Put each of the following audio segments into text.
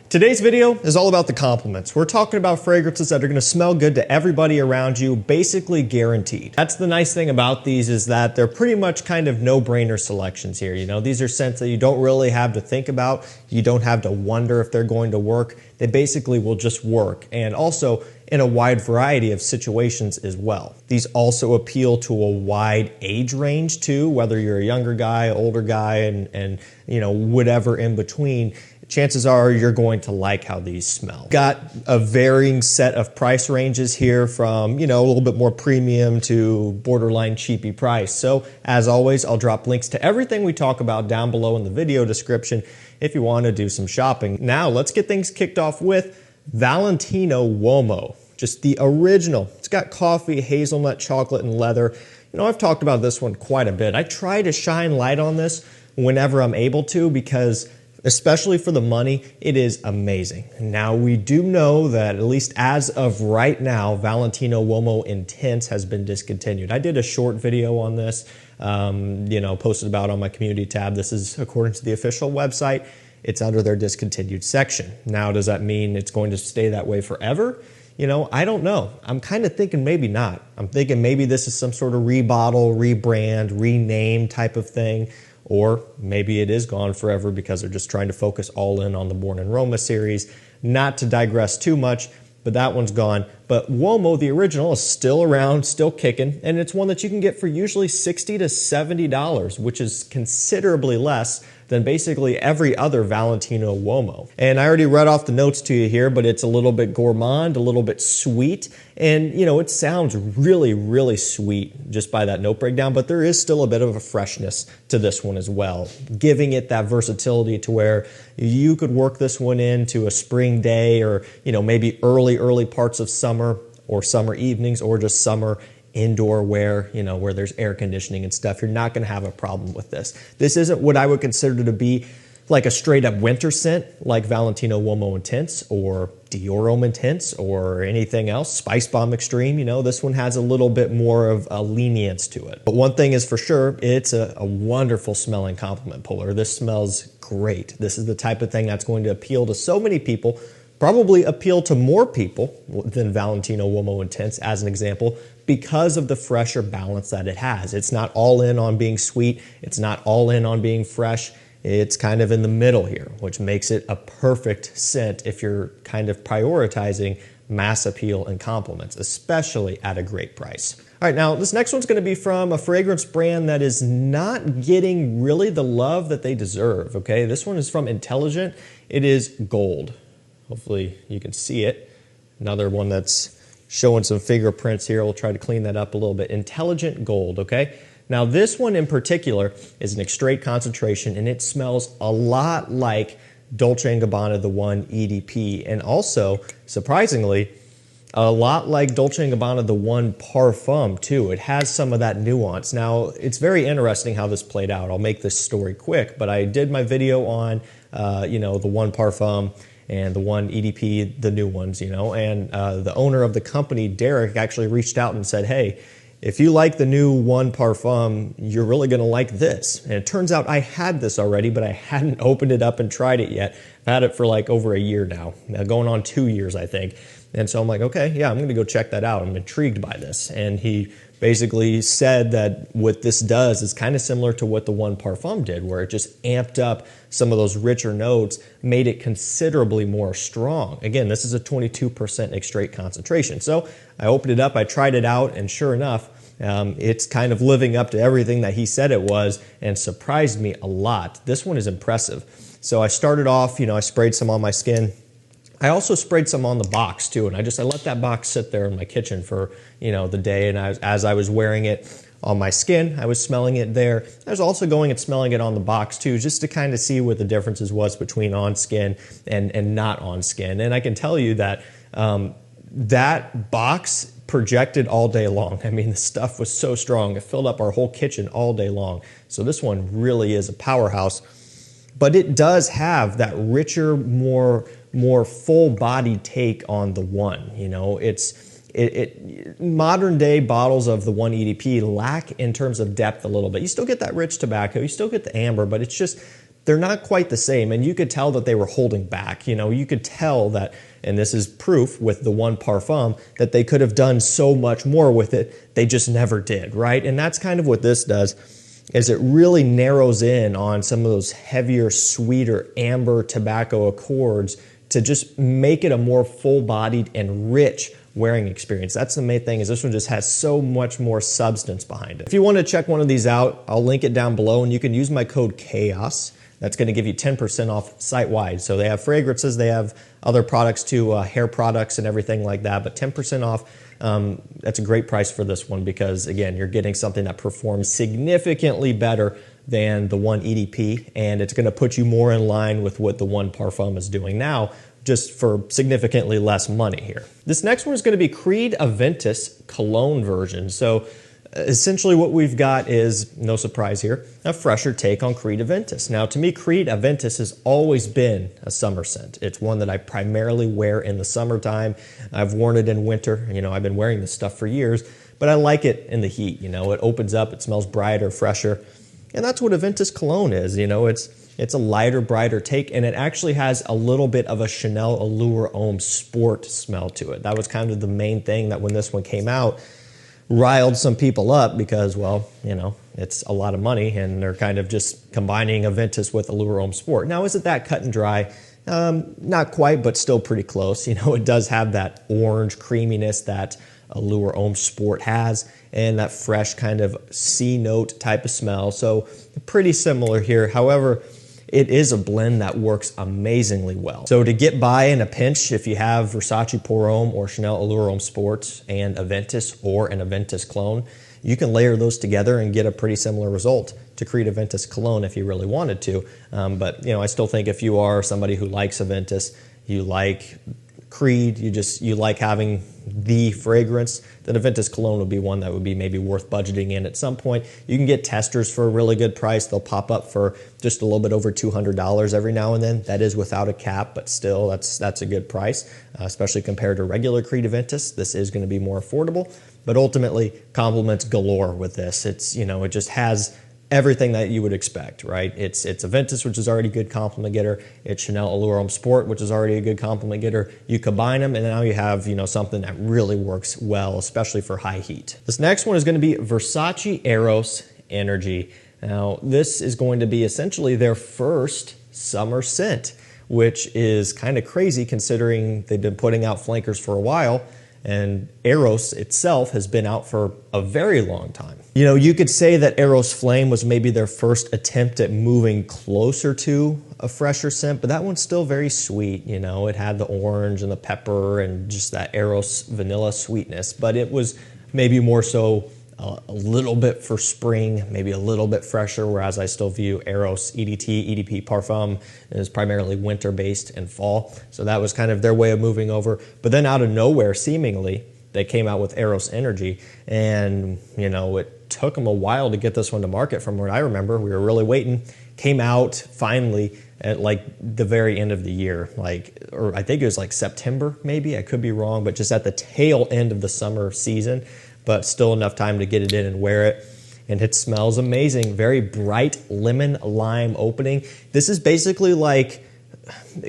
Today's video is all about the compliments. We're talking about fragrances that are gonna smell good to everybody around you, basically guaranteed. That's the nice thing about these is that they're pretty much kind of no-brainer selections here. You know, these are scents that you don't really have to think about. You don't have to wonder if they're going to work. They basically will just work, and also in a wide variety of situations as well. These also appeal to a wide age range too, whether you're a younger guy, older guy, and you know, whatever in between. Chances are you're going to like how these smell. Got a varying set of price ranges here from, you know, a little bit more premium to borderline cheapy price. So as always, I'll drop links to everything we talk about down below in the video description if you want to do some shopping. Now let's get things kicked off with Valentino Uomo. Just the original. It's got coffee, hazelnut, chocolate, and leather. You know, I've talked about this one quite a bit. I try to shine light on this whenever I'm able to because especially for the money, it is amazing. Now, we do know that at least as of right now, Valentino Uomo Intense has been discontinued. I did a short video on this, you know, posted about on my community tab. This is according to the official website. It's under their discontinued section. Now, does that mean it's going to stay that way forever? You know, I don't know. I'm kind of thinking maybe not. I'm thinking maybe this is some sort of rebottle, rebrand, rename type of thing. Or maybe it is gone forever because they're just trying to focus all in on the Born in Roma series. Not to digress too much, but that one's gone. But Uomo, the original, is still around, still kicking, and it's one that you can get for usually $60 to $70, which is considerably less than basically every other Valentino Uomo. And I already read off the notes to you here, but it's a little bit gourmand, a little bit sweet, and you know, it sounds really, really sweet just by that note breakdown, but there is still a bit of a freshness to this one as well, giving it that versatility to where you could work this one into a spring day or, you know, maybe early parts of summer or summer evenings or just summer indoor wear, you know, where there's air conditioning and stuff. You're not going to have a problem with this. This isn't what I would consider to be like a straight up winter scent like Valentino Uomo Intense or Dior Homme Intense or anything else, Spice Bomb Extreme. You know, this one has a little bit more of a lenience to it. But one thing is for sure, it's a wonderful smelling compliment puller. This smells great. This is the type of thing that's going to appeal to so many people, probably appeal to more people than Valentino Uomo Intense as an example, because of the fresher balance that it has. It's not all in on being sweet. It's not all in on being fresh. It's kind of in the middle here, which makes it a perfect scent if you're kind of prioritizing mass appeal and compliments, especially at a great price. All right, now this next one's gonna be from a fragrance brand that is not getting really the love that they deserve, okay? This one is from Intelligent. It is gold. Hopefully you can see it. Another one that's showing some fingerprints here. We'll try to clean that up a little bit. Intelligent Gold, okay? Now this one in particular is an extrait concentration and it smells a lot like Dolce & Gabbana The One EDP, and also, surprisingly, a lot like Dolce & Gabbana The One Parfum too. It has some of that nuance. Now, it's very interesting how this played out. I'll make this story quick, but I did my video on, you know, The One Parfum and The One EDP, the new ones, you know, and the owner of the company, Derek, actually reached out and said, hey, if you like the new One Parfum, you're really gonna like this. And it turns out I had this already, but I hadn't opened it up and tried it yet. I've had it for like over a year now, going on 2 years, I think. And so I'm like, okay, yeah, I'm gonna go check that out. I'm intrigued by this. And he basically said that what this does is kind of similar to what the One Parfum did, where it just amped up some of those richer notes, made it considerably more strong. Again, this is a 22% extrait concentration. So I opened it up, I tried it out, and sure enough, it's kind of living up to everything that he said it was and surprised me a lot. This one is impressive. So I started off, you know, I sprayed some on my skin. I also sprayed some on the box too, and I let that box sit there in my kitchen for, you know, the day, and as I was wearing it on my skin, I was smelling it there. I was also going and smelling it on the box too, just to kind of see what the differences was between on skin and not on skin. And I can tell you that that box projected all day long. I mean, the stuff was so strong. It filled up our whole kitchen all day long. So this one really is a powerhouse, but it does have that richer, more full body take on the One. You know, modern day bottles of the One EDP lack in terms of depth a little bit. You still get that rich tobacco, you still get the amber, but it's just they're not quite the same. And you could tell that they were holding back. You know, you could tell that, and this is proof with the one parfum, that they could have done so much more with it. They just never did, right? And that's kind of what this does, is it really narrows in on some of those heavier, sweeter amber tobacco accords to just make it a more full-bodied and rich wearing experience. That's the main thing, is this one just has so much more substance behind it. If you want to check one of these out, I'll link it down below, and you can use my code CHAOS. That's going to give you 10% off site-wide. So they have fragrances, they have other products too, hair products and everything like that, but 10% off. That's a great price for this one because, again, you're getting something that performs significantly better than the one EDP, and it's going to put you more in line with what the one parfum is doing now, just for significantly less money here. This next one is going to be Creed Aventus Cologne version. So essentially what we've got is, no surprise here, a fresher take on Creed Aventus. Now, to me, Creed Aventus has always been a summer scent. It's one that I primarily wear in the summertime. I've worn it in winter. You know, I've been wearing this stuff for years, but I like it in the heat. You know, it opens up, it smells brighter, fresher. And that's what Aventus Cologne is. You know, it's a lighter, brighter take, and it actually has a little bit of a Chanel Allure Homme sport smell to it. That was kind of the main thing that when this one came out, riled some people up because, well, you know, it's a lot of money and they're kind of just combining Aventus with Allure Homme Sport. Now, is it that cut and dry? Not quite, but still pretty close. You know, it does have that orange creaminess that Allure Homme Sport has, and that fresh kind of C note type of smell. So pretty similar here. However, it is a blend that works amazingly well. So to get by in a pinch, if you have Versace Pour Homme or Chanel Allure Homme Sport and Aventus or an Aventus clone, you can layer those together and get a pretty similar result to Creed Aventus Cologne if you really wanted to. But you know, I still think if you are somebody who likes Aventus, you like Creed, you like having the fragrance, then Aventus Cologne would be one that would be maybe worth budgeting in at some point. You can get testers for a really good price. They'll pop up for just a little bit over $200 every now and then. That is without a cap, but still that's a good price, especially compared to regular Creed Aventus. This is going to be more affordable, but ultimately compliments galore with this. It's, you know, it just has everything that you would expect, right? It's Aventus, which is already a good compliment getter. It's Chanel Allure Homme Sport, which is already a good compliment getter. You combine them, and now you have, you know, something that really works well, especially for high heat. This next one is going to be Versace Eros Energy. Now, this is going to be essentially their first summer scent, which is kind of crazy considering they've been putting out flankers for a while. And Eros itself has been out for a very long time. You know, you could say that Eros Flame was maybe their first attempt at moving closer to a fresher scent, but that one's still very sweet. You know, it had the orange and the pepper and just that Eros vanilla sweetness, but it was maybe more so a little bit for spring, maybe a little bit fresher, whereas I still view Eros EDP Parfum as primarily winter-based and fall. So that was kind of their way of moving over. But then out of nowhere, seemingly, they came out with Eros Energy, and, you know, it took them a while to get this one to market from what I remember. We were really waiting. Came out finally at like the very end of the year, like, or I think it was like September maybe, I could be wrong, but just at the tail end of the summer season, but still enough time to get it in and wear it. And it smells amazing. Very bright lemon lime opening. This is basically like,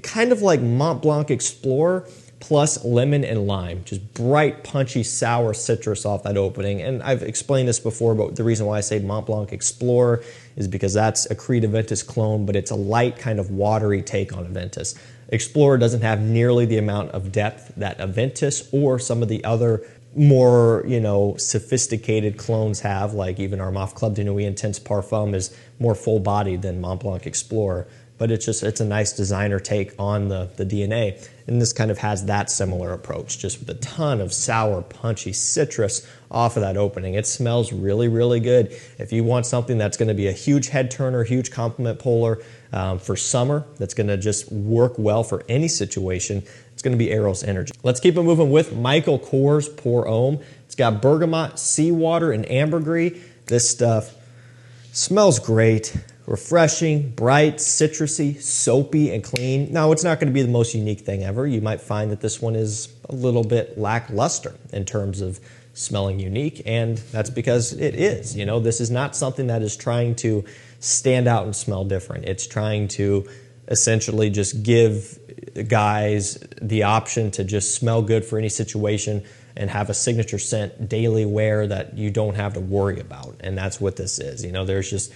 kind of like Mont Blanc Explorer plus lemon and lime. Just bright, punchy, sour citrus off that opening. And I've explained this before, but the reason why I say Mont Blanc Explorer is because that's a Creed Aventus clone, but it's a light, kind of watery take on Aventus. Explorer doesn't have nearly the amount of depth that Aventus or some of the other more, you know, sophisticated clones have, like even our Moff Club de Nuit Intense Parfum is more full-bodied than Mont Blanc Explorer. But it's a nice designer take on the DNA. And this kind of has that similar approach, just with a ton of sour, punchy citrus off of that opening. It smells really, really good. If you want something that's going to be a huge head turner, huge compliment puller for summer, that's going to just work well for any situation, it's going to be Eros Energy. Let's keep it moving with Michael Kors Pour Homme. It's got bergamot, seawater, and ambergris. This stuff smells great. Refreshing, bright, citrusy, soapy, and clean. Now, it's not going to be the most unique thing ever. You might find that this one is a little bit lackluster in terms of smelling unique, and that's because it is. You know, this is not something that is trying to stand out and smell different. It's trying to essentially just give guys the option to just smell good for any situation and have a signature scent daily wear that you don't have to worry about. And that's what this is. You know, there's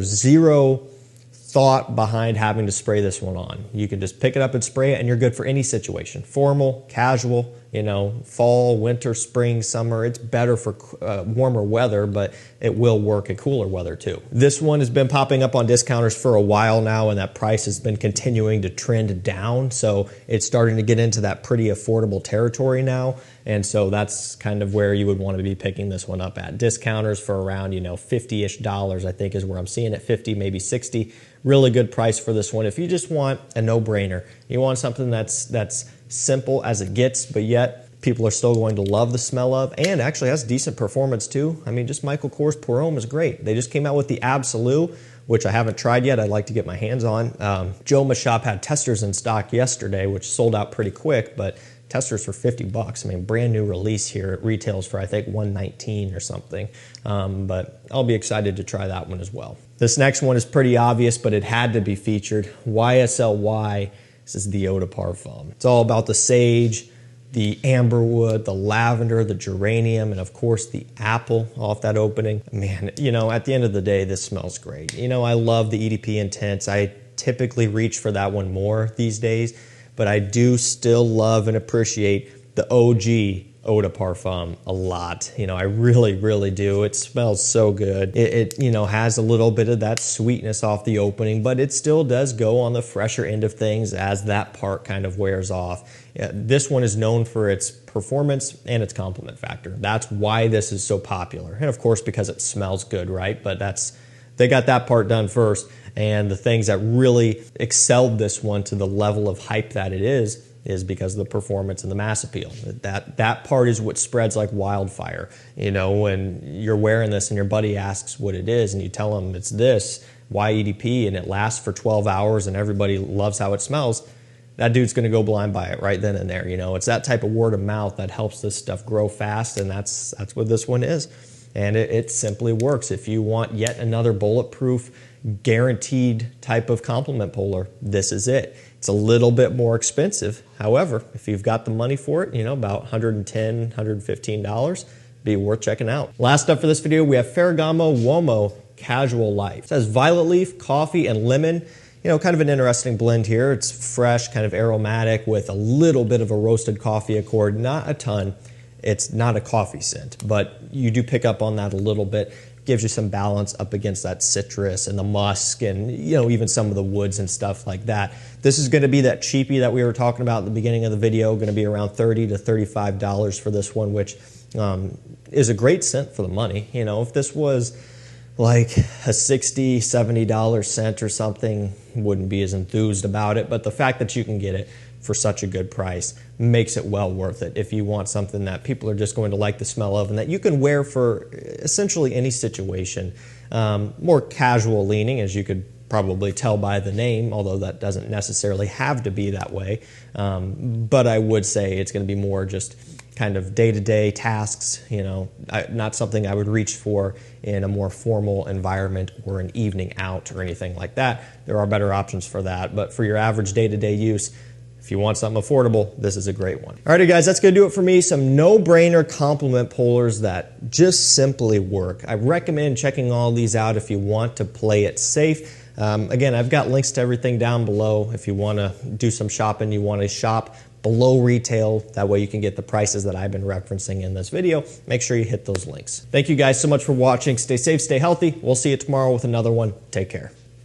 zero thought behind having to spray this one on. You can just pick it up and spray it and you're good for any situation. Formal, casual, you know, fall, winter, spring, summer. It's better for warmer weather, but it will work at cooler weather too. This one has been popping up on discounters for a while now, and that price has been continuing to trend down. So it's starting to get into that pretty affordable territory now. And so that's kind of where you would want to be picking this one up at. Discounters for around, you know, $50-ish, I think is where I'm seeing it, 50, maybe 60. Really good price for this one. If you just want a no-brainer, you want something that's simple as it gets, but yet people are still going to love the smell of, and actually has decent performance too. I mean, just Michael Kors Pour Homme is great. They just came out with the Absolute, which I haven't tried yet. I'd like to get my hands on. Joe Mashop had testers in stock yesterday, which sold out pretty quick, but testers for $50. I mean, brand new release here. It retails for, I think, $119 or something. But I'll be excited to try that one as well. This next one is pretty obvious, but it had to be featured. YSL. This is the Eau de Parfum. It's all about the sage, the amberwood, the lavender, the geranium, and of course the apple off that opening. Man, you know, at the end of the day, this smells great. You know, I love the EDP Intense. I typically reach for that one more these days, but I do still love and appreciate the OG Eau de Parfum a lot. You know, I really, really do. It smells so good. It you know, has a little bit of that sweetness off the opening, but it still does go on the fresher end of things as that part kind of wears off. This one is known for its performance and its compliment factor. That's why this is so popular. And of course, because it smells good, right? But they got that part done first. And the things that really excelled this one to the level of hype that it is because of the performance and the mass appeal. That part is what spreads like wildfire. You know, when you're wearing this and your buddy asks what it is and you tell him it's this, YEDP, and it lasts for 12 hours and everybody loves how it smells, that dude's gonna go blind by it right then and there. You know, it's that type of word of mouth that helps this stuff grow fast, and that's what this one is. And it simply works. If you want yet another bulletproof, guaranteed type of compliment puller, this is it. It's a little bit more expensive. However, if you've got the money for it, you know, about $110, $115, be worth checking out. Last up for this video, we have Ferragamo Uomo Casual Life. It says violet leaf, coffee, and lemon. You know, kind of an interesting blend here. It's fresh, kind of aromatic with a little bit of a roasted coffee accord, not a ton. It's not a coffee scent, but you do pick up on that a little bit. Gives you some balance up against that citrus and the musk and, you know, even some of the woods and stuff like that. This is going to be that cheapie that we were talking about at the beginning of the video, going to be around $30 to $35 for this one, which is a great scent for the money. You know, if this was like a $60, $70 scent or something, wouldn't be as enthused about it. But the fact that you can get it for such a good price makes it well worth it if you want something that people are just going to like the smell of and that you can wear for essentially any situation. More casual leaning, as you could probably tell by the name, although that doesn't necessarily have to be that way. But I would say it's going to be more just kind of day-to-day tasks, you know, not something I would reach for in a more formal environment or an evening out or anything like that. There are better options for that, but for your average day-to-day use, if you want something affordable, this is a great one. All righty, guys, that's going to do it for me. Some no-brainer compliment pullers that just simply work. I recommend checking all these out if you want to play it safe. Again, I've got links to everything down below. If you want to do some shopping, you want to shop below retail, that way you can get the prices that I've been referencing in this video. Make sure you hit those links. Thank you guys so much for watching. Stay safe, stay healthy. We'll see you tomorrow with another one. Take care.